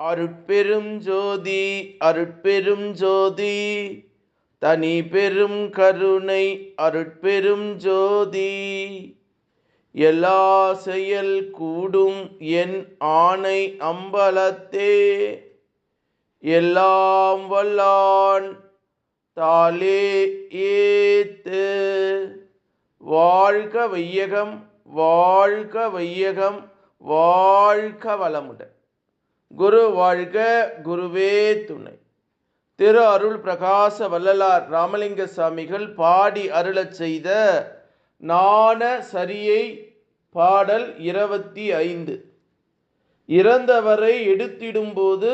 அருட்பெரும் ஜோதி அருட்பெரும் ஜோதி தனி பெரும் கருணை அருட்பெரும் ஜோதி. எல்லா செயல் கூடும் என் ஆணை அம்பலத்தே, எல்லாம் வல்லான் தாளே ஏத்து. வாழ்க வையகம், வாழ்க வையகம், வாழ்க வளமுடன். குரு வாழ்க, குருவே துணை. திரு அருள் பிரகாச வள்ளலார் ராமலிங்க சாமிகள் பாடி அருளச் செய்த நாண சரியை பாடல் 25. இறந்தவரை எடுத்திடும்போது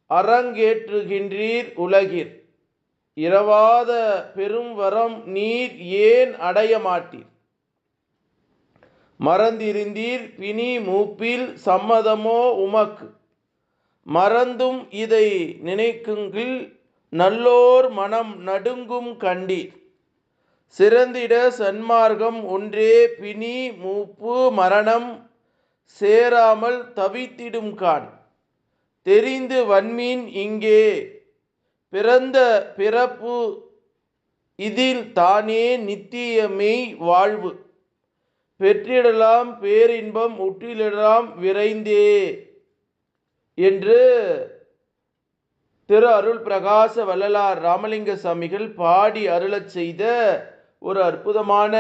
அரங்கேற்றுகின்றீர் உலகிற், இரவாத பெரும் வரம் நீர் ஏன் அடைய மாட்டீர். மறந்திருந்தீர் பிணி மூப்பில் சம்மதமோ உமக்கு, மறந்தும் இதை நினைக்குங்கில் நல்லோர் மனம் நடுங்கும் கண்டீர். சிறந்திட சன்மார்க்கம் ஒன்றே பிணி மூப்பு மரணம் சேராமல் தவித்திடும் கான். தெரிந்து வன்மீன் இங்கே பிறந்த பிறப்பு இதில் தானே நித்தியமெய் வாழ்வு. பெற்றிடலாம் பேரின்பம் உற்றிடலாம் விரைந்தே என்று திரு அருள் பிரகாச வள்ளலார் ராமலிங்க சாமிகள் பாடி அருளச் செய்த ஒரு அற்புதமான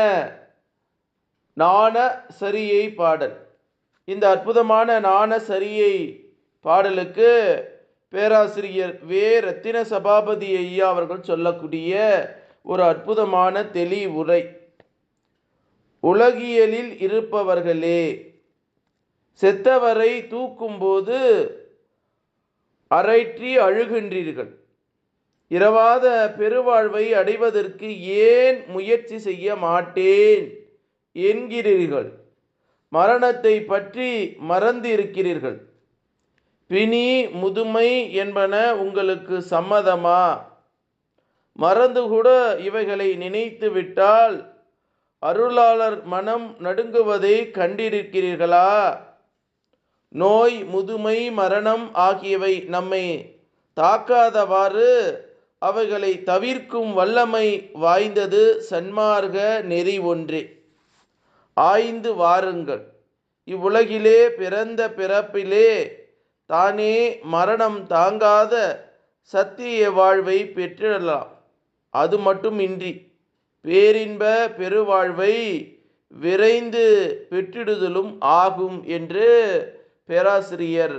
நாண சரியை பாடல். இந்த அற்புதமான நாண சரியை பாடலுக்கு பேராசிரியர் வே ரத்தின சபாபதி ஐயா அவர்கள் சொல்லக்கூடிய ஒரு அற்புதமான தெளிவுரை. உலகியலில் இருப்பவர்களே, செத்தவரை தூக்கும்போது அரைற்றி அழுகின்றீர்கள். இரவாத பெருவாழ்வை அடைவதற்கு ஏன் முயற்சி செய்ய மாட்டேன் என்கிறீர்கள். மரணத்தை பற்றி மறந்து இருக்கிறீர்கள். பிணி முதுமை என்பன உங்களுக்கு சம்மதமா? மறந்து கூட இவைகளை நினைத்து விட்டால் அருளாளர் மனம் நடுங்குவதை கண்டிருக்கிறீர்களா? நோய் முதுமை மரணம் ஆகியவை நம்மை தாக்காதவாறு அவைகளை தவிர்க்கும் வல்லமை வாய்ந்தது சன்மார்க்க நெறி ஒன்றே. ஆய்ந்து வாருங்கள். இவ்வுலகிலே பிறந்த பிறப்பிலே தானே மரணம் தாங்காத சத்திய வாழ்வை பெற்றிடலாம். அது மட்டுமின்றி பேரின்ப பெருவாழ்வை விரைந்து பெற்றிடுதலும் ஆகும் என்று பேராசிரியர்